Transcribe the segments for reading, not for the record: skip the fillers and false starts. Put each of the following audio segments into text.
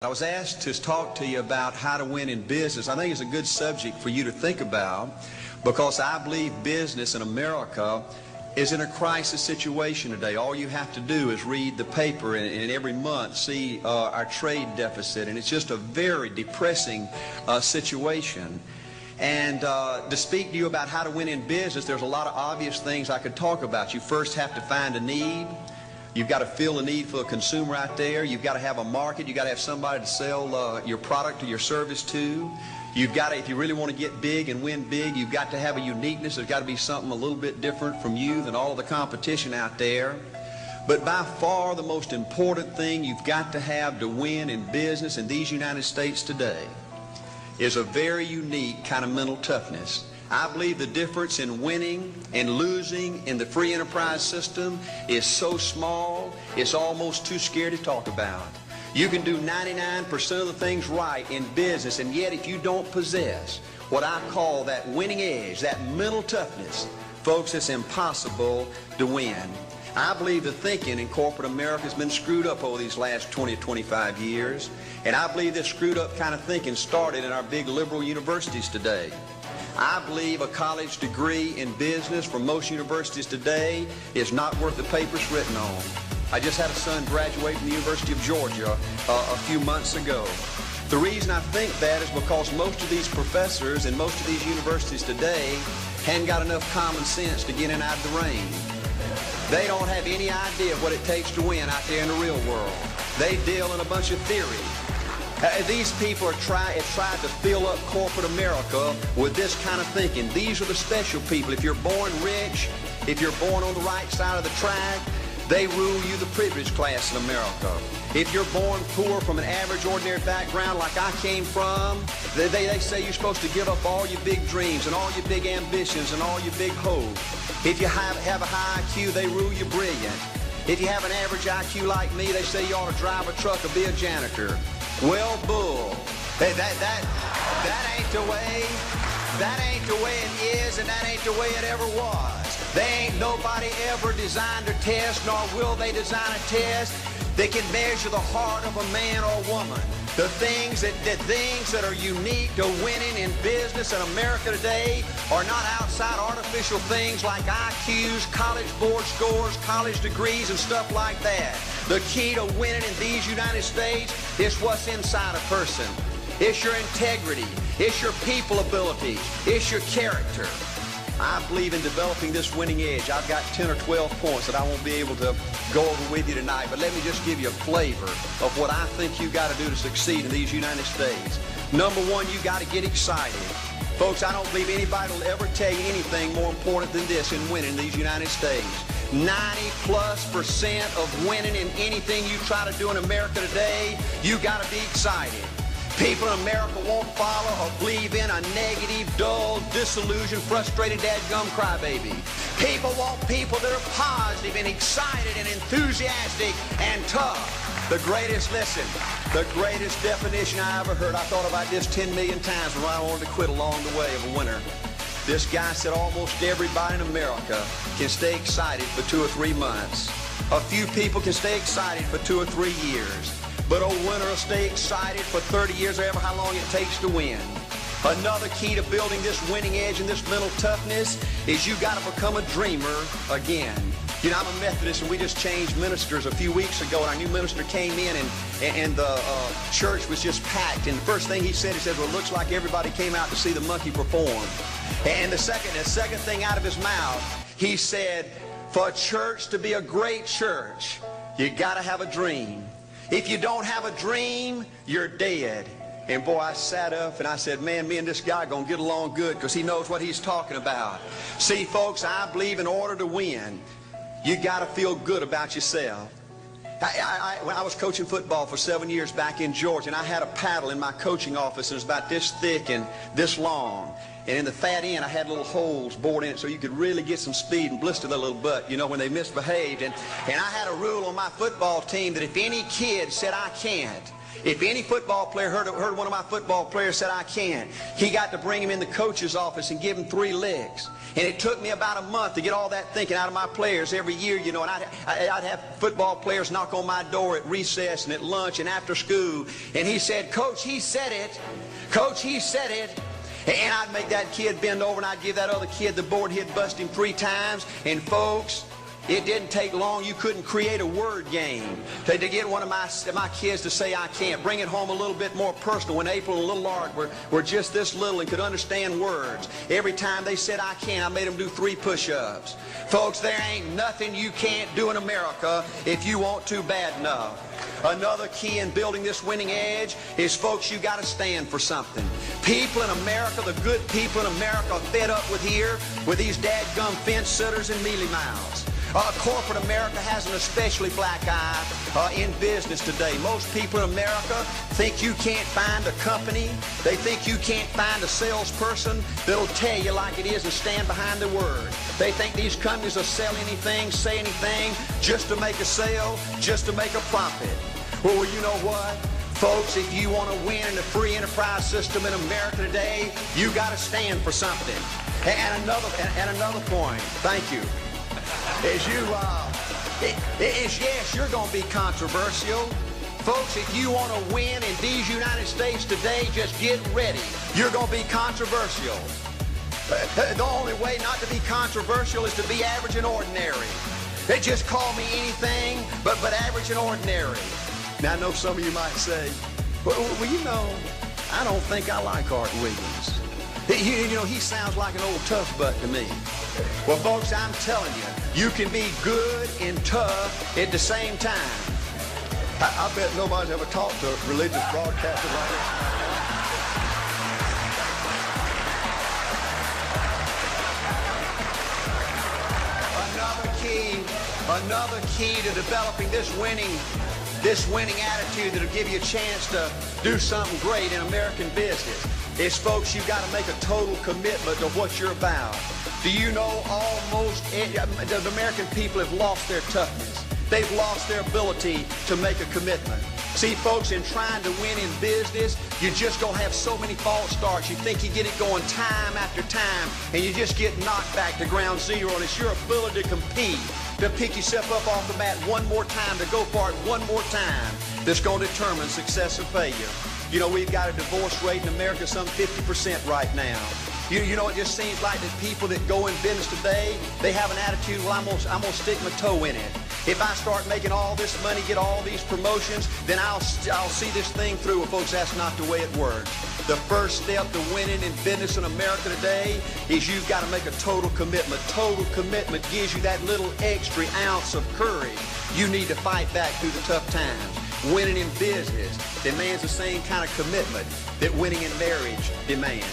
I was asked to talk to you about how to win in business. I think it's a good subject for you to think about because I believe business in America is in a crisis situation today. All you have to do is read the paper and every month see our trade deficit, and it's just a very depressing situation. And to speak to you about how to win in business, there's a lot of obvious things I could talk about. You first have to find a need. You've got to fill a need for a consumer out there. You've got to have a market. You've got to have somebody to sell your product or your service to. You've got to, if you really want to get big and win big, you've got to have a uniqueness. There's got to be something a little bit different from you than all of the competition out there. But by far the most important thing you've got to have to win in business in these United States today is a very unique kind of mental toughness. I believe the difference in winning and losing in the free enterprise system is so small, it's almost too scary to talk about. You can do 99% of the things right in business, and yet if you don't possess what I call that winning edge, that mental toughness, folks, it's impossible to win. I believe the thinking in corporate America has been screwed up over these last 20 or 25 years, and I believe this screwed up kind of thinking started in our big liberal universities today. I believe a college degree in business from most universities today is not worth the paper it's written on. I just had a son graduate from the University of Georgia a few months ago. The reason I think that is because most of these professors in most of these universities today haven't got enough common sense to get in out of the rain. They don't have any idea what it takes to win out there in the real world. They deal in a bunch of theory. These people have tried to fill up corporate America with this kind of thinking. These are the special people. If you're born rich, if you're born on the right side of the track, they rule you, the privileged class in America. If you're born poor from an average, ordinary background like I came from, they say you're supposed to give up all your big dreams and all your big ambitions and all your big hopes. If you have a high IQ, they rule you brilliant. If you have an average IQ like me, they say you ought to drive a truck or be a janitor. Well, bull. That ain't the way. That ain't the way it is, and that ain't the way it ever was. They ain't nobody ever designed a test, nor will they design a test that can measure the heart of a man or woman. The things that are unique to winning in business in America today are not outside artificial things like IQs, college board scores, college degrees, and stuff like that. The key to winning in these United States is what's inside a person. It's your integrity. It's your people abilities. It's your character. I believe in developing this winning edge. I've got 10 or 12 points that I won't be able to go over with you tonight, but let me just give you a flavor of what I think you got to do to succeed in these United States. Number one, you got to get excited. Folks, I don't believe anybody will ever tell you anything more important than this in winning in these United States. 90+% of winning in anything you try to do in America today, you got to be excited. People in America won't follow or believe in a negative, dull, disillusioned, frustrated, dadgum crybaby. People want people that are positive and excited and enthusiastic and tough. The greatest definition I ever heard, I thought about this 10 million times when I wanted to quit along the way of a winner. This guy said almost everybody in America can stay excited for 2 or 3 months. A few people can stay excited for 2 or 3 years. But a winner will stay excited for 30 years or ever how long it takes to win. Another key to building this winning edge and this mental toughness is you got to become a dreamer again. You know, I'm a Methodist, and we just changed ministers a few weeks ago, and our new minister came in, and the church was just packed. And the first thing he said, well, it looks like everybody came out to see the monkey perform. And the second thing out of his mouth, he said, for a church to be a great church, you got to have a dream. If you don't have a dream, you're dead. And boy, I sat up and I said, man, me and this guy are going to get along good because he knows what he's talking about. See, folks, I believe in order to win, you got to feel good about yourself. When I was coaching football for 7 years back in Georgia, and I had a paddle in my coaching office, and it was about this thick and this long. And in the fat end, I had little holes bored in it so you could really get some speed and blister their little butt, you know, when they misbehaved. And I had a rule on my football team that if any kid said, I can't, If any football player heard one of my football players said, I can't, he got to bring him in the coach's office and give him 3 licks. And it took me about a month to get all that thinking out of my players every year, you know, and I'd have football players knock on my door at recess and at lunch and after school. And he said, Coach, he said it. Coach, he said it. And I'd make that kid bend over and I'd give that other kid the board. He'd bust him 3 times. And folks, it didn't take long. You couldn't create a word game to get one of my kids to say I can't. Bring it home a little bit more personal. When April and little Art were just this little and could understand words, every time they said I can't, I made them do 3 push-ups. Folks, there ain't nothing you can't do in America if you want to bad enough. Another key in building this winning edge is, folks, you got to stand for something. People in America, the good people in America, are fed up with these dadgum fence sitters and mealy mouths. Corporate America has an especially black eye in business today. Most people in America think you can't find a company. They think you can't find a salesperson that'll tell you like it is and stand behind the word. They think these companies will sell anything, say anything, just to make a sale, just to make a profit. Well, you know what? Folks, if you want to win in the free enterprise system in America today, you got to stand for something. And another point, thank you, yes, you're going to be controversial. Folks, if you want to win in these United States today, just get ready. You're going to be controversial. The only way not to be controversial is to be average and ordinary. They just call me anything but average and ordinary. Now, I know some of you might say, well, you know, I don't think I like Art Williams. You know, he sounds like an old tough butt to me. Well, folks, I'm telling you, you can be good and tough at the same time. I bet nobody's ever talked to a religious broadcaster like this. Another key to developing this winning attitude that'll give you a chance to do something great in American business is, folks, you've got to make a total commitment to what you're about. Do you know the American people have lost their toughness? They've lost their ability to make a commitment. See, folks, in trying to win in business, you're just going to have so many false starts. You think you get it going time after time, and you just get knocked back to ground zero, and it's your ability to compete, to pick yourself up off the mat one more time, to go for it one more time, that's going to determine success or failure. You know, we've got a divorce rate in America some 50% right now. You know, it just seems like the people that go in business today, they have an attitude, well, I'm gonna stick my toe in it. If I start making all this money, get all these promotions, then I'll see this thing through. Well, folks, that's not the way it works. The first step to winning in business in America today is you've got to make a total commitment. Total commitment gives you that little extra ounce of courage you need to fight back through the tough times. Winning in business demands the same kind of commitment that winning in marriage demands.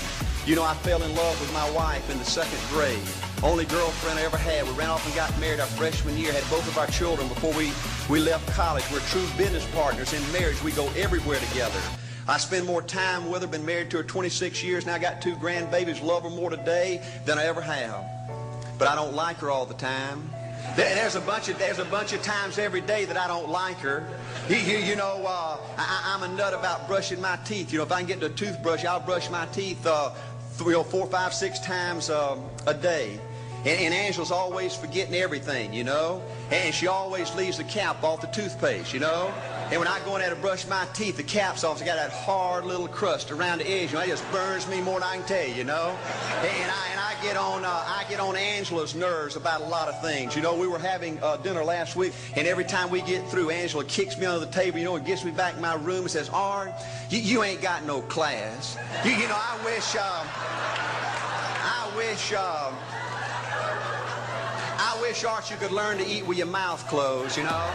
You know, I fell in love with my wife in the 2nd grade. Only girlfriend I ever had. We ran off and got married our freshman year, had both of our children before we left college. We're true business partners. In marriage, we go everywhere together. I spend more time with her, been married to her 26 years, now I got 2 grandbabies, love her more today than I ever have. But I don't like her all the time. There's a bunch of times every day that I don't like her. You know, I'm a nut about brushing my teeth. You know, if I can get the toothbrush, I'll brush my teeth 4, 5, 6 times a day. And Angela's always forgetting everything, you know. And she always leaves the cap off the toothpaste, you know. And when I go in there to brush my teeth, the cap's off. It's got that hard little crust around the edge. You know, it just burns me more than I can tell you, you know. And I get on Angela's nerves about a lot of things. You know, we were having dinner last week, and every time we get through, Angela kicks me under the table, you know, and gets me back in my room and says, Art, you ain't got no class. You know, I wish, Art, you could learn to eat with your mouth closed, you know.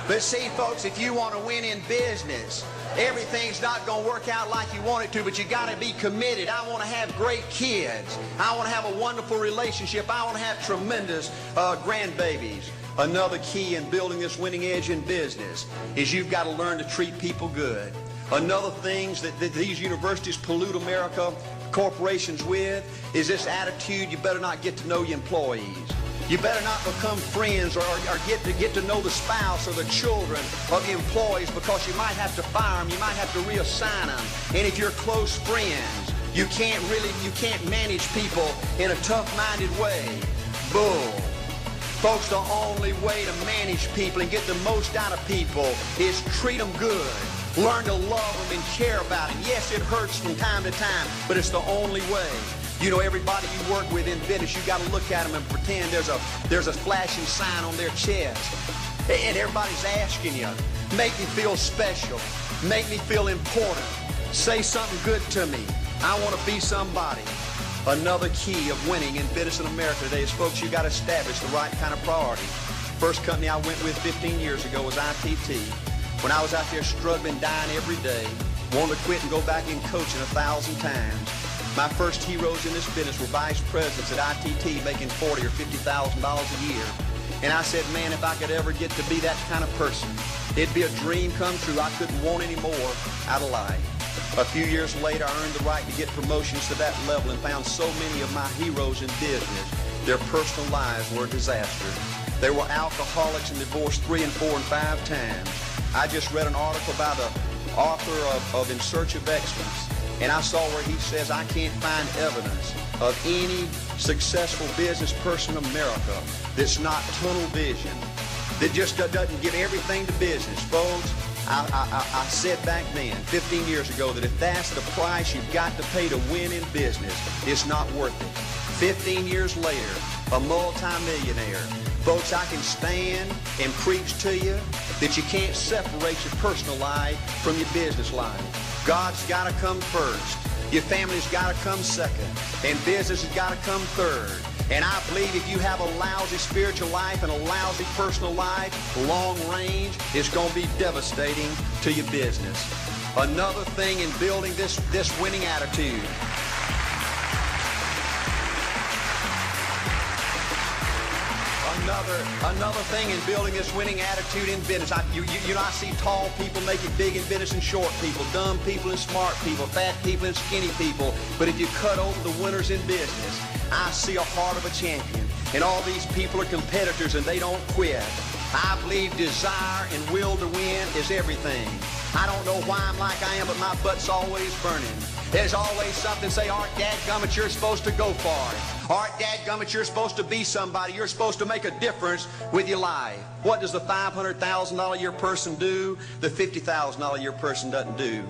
But see, folks, if you want to win in business, everything's not going to work out like you want it to, but you got to be committed. I want to have great kids. I want to have a wonderful relationship. I want to have tremendous grandbabies. Another key in building this winning edge in business is you've got to learn to treat people good. Another thing that these universities pollute America, corporations with, is this attitude, you better not get to know your employees. You better not become friends or get to know the spouse or the children of the employees, because you might have to fire them, you might have to reassign them. And if you're close friends, you can't manage people in a tough-minded way. Bull. Folks, the only way to manage people and get the most out of people is treat them good. Learn to love them and care about them. Yes, it hurts from time to time, but it's the only way. You know, everybody you work with in business, you got to look at them and pretend there's a flashing sign on their chest. And everybody's asking you, make me feel special. Make me feel important. Say something good to me. I want to be somebody. Another key of winning in business in America today is, folks, you got to establish the right kind of priority. First company I went with 15 years ago was ITT. When I was out there struggling, dying every day, wanting to quit and go back in coaching 1,000 times. My first heroes in this business were vice presidents at ITT making $40,000 or $50,000 a year. And I said, man, if I could ever get to be that kind of person, it'd be a dream come true. I couldn't want any more out of life. A few years later, I earned the right to get promotions to that level and found so many of my heroes in business, their personal lives were a disaster. They were alcoholics and divorced 3 and 4 and 5 times. I just read an article by the author of In Search of Excellence, and I saw where he says, I can't find evidence of any successful business person in America that's not tunnel vision, that just doesn't give everything to business. Folks, I said back then, 15 years ago, that if that's the price you've got to pay to win in business, it's not worth it. 15 years later, a multi-millionaire. Folks, I can stand and preach to you that you can't separate your personal life from your business life. God's got to come first. Your family's got to come second. And business has got to come third. And I believe if you have a lousy spiritual life and a lousy personal life, long range, it's going to be devastating to your business. Another thing in building this winning attitude. Another thing in building this winning attitude in business. I see tall people make it big in business and short people, dumb people and smart people, fat people and skinny people. But if you cut over the winners in business, I see a heart of a champion. And all these people are competitors and they don't quit. I believe desire and will to win is everything. I don't know why I'm like I am, but my butt's always burning. There's always something say, Art, dadgummit, you're supposed to go for it. Art, dadgummit, you're supposed to be somebody. You're supposed to make a difference with your life. What does the $500,000 a year person do? The $50,000 a year person doesn't do.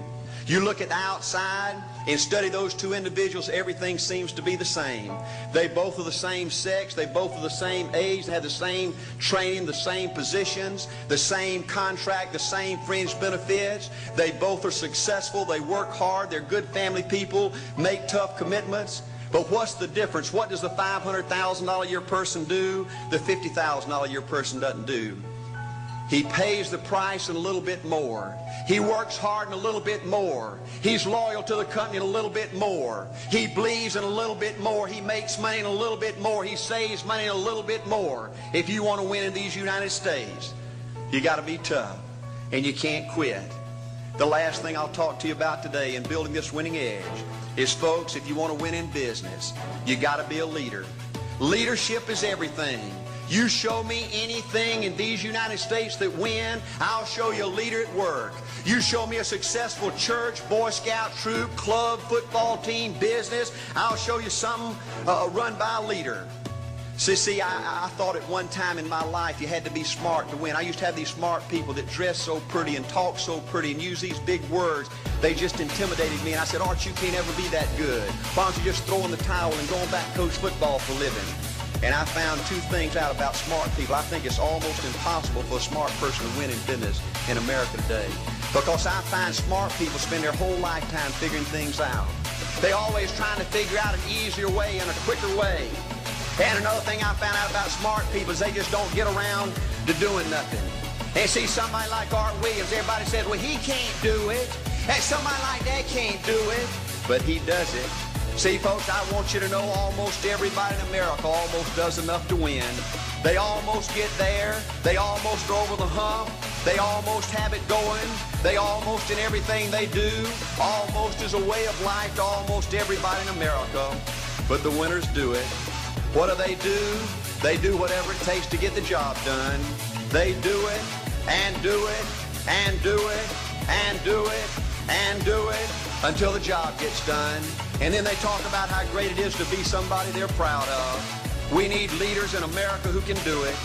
You look at the outside and study those two individuals, everything seems to be the same. They both are the same sex, they both are the same age, they have the same training, the same positions, the same contract, the same fringe benefits. They both are successful, they work hard, they're good family people, make tough commitments. But what's the difference? What does the $500,000 a year person do? The $50,000 a year person doesn't do. He pays the price and a little bit more. He works hard and a little bit more. He's loyal to the company and a little bit more. He believes in a little bit more. He makes money and a little bit more. He saves money and a little bit more. If you want to win in these United States, you got to be tough and you can't quit. The last thing I'll talk to you about today in building this winning edge is, folks, if you want to win in business, you got to be a leader. Leadership is everything. You show me anything in these United States that win, I'll show you a leader at work. You show me a successful church, Boy Scout troop, club, football team, business, I'll show you something run by a leader. See, I thought at one time in my life you had to be smart to win. I used to have these smart people that dress so pretty and talk so pretty and use these big words. They just intimidated me, and I said, Art, you can't ever be that good. Why don't you just throw in the towel and go on back and coach football for a living? And I found two things out about smart people. I think it's almost impossible for a smart person to win in business in America today. Because I find smart people spend their whole lifetime figuring things out. They're always trying to figure out an easier way and a quicker way. And another thing I found out about smart people is they just don't get around to doing nothing. And see, somebody like Art Williams, everybody says, well, he can't do it. And somebody like that can't do it. But he does it. See, folks, I want you to know almost everybody in America almost does enough to win. They almost get there. They almost are over the hump. They almost have it going. They almost, in everything they do, almost is a way of life to almost everybody in America. But the winners do it. What do? They do whatever it takes to get the job done. They do it and do it and do it and do it and do it until the job gets done. And then they talk about how great it is to be somebody they're proud of. We need leaders in America who can do it.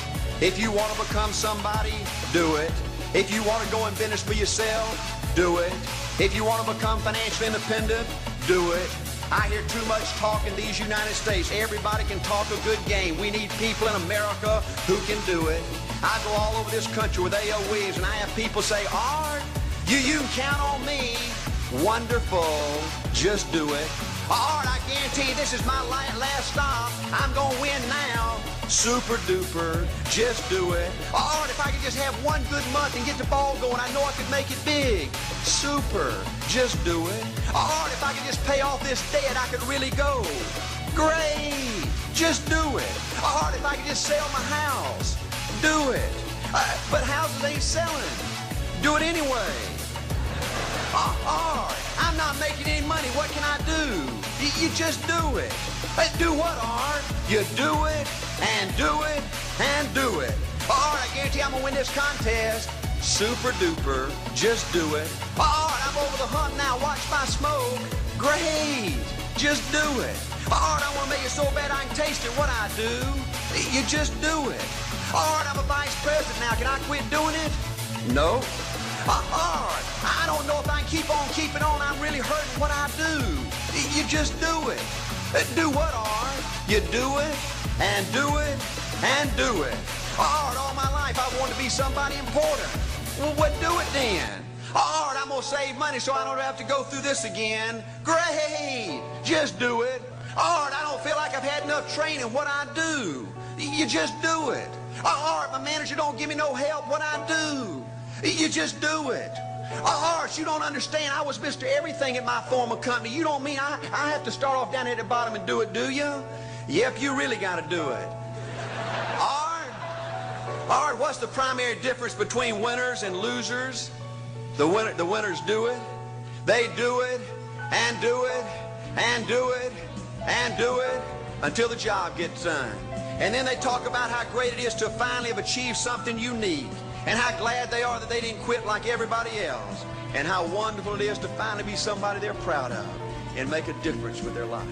If you want to become somebody, do it. If you want to go in business for yourself, do it. If you want to become financially independent, do it. I hear too much talk in these United States. Everybody can talk a good game. We need people in America who can do it. I go all over this country with A.O. Williams, and I have people say, Art, you can count on me. Wonderful. Just do it. Art, I guarantee you this is my last stop. I'm going to win now. Super duper. Just do it. Art, if I could just have one good month and get the ball going, I know I could make it big. Super. Just do it. Art, if I could just pay off this debt, I could really go. Great. Just do it. Art, if I could just sell my house. Do it. But houses ain't selling. Do it anyway. Art, I'm not making any money. What can I do? You just do it. Do what, Art? You do it and do it and do it. Art, I guarantee I'm going to win this contest. Super duper. Just do it. Art, I'm over the hump now. Watch my smoke. Great. Just do it. Art, I want to make it so bad I can taste it. What I do? You just do it. Art, I'm a vice president now. Can I quit doing it? No. Art, I don't know if I can keep on keeping on. I'm really hurting what I do. You just do it. Do what, Art? You do it and do it and do it. Art, all my life I wanted to be somebody important. Well, what do it then? Art, I'm going to save money so I don't have to go through this again. Great. Just do it. Art, I don't feel like I've had enough training. What I do? You just do it. Art, my manager don't give me no help. What I do? You just do it. Art, you don't understand. I was Mr. Everything at my former company. You don't mean I have to start off down here at the bottom and do it, do you? Yep, you really got to do it. Art, what's the primary difference between winners and losers? The winners do it. They do it and do it and do it and do it until the job gets done. And then they talk about how great it is to finally have achieved something unique, and how glad they are that they didn't quit like everybody else, and how wonderful it is to finally be somebody they're proud of and make a difference with their life.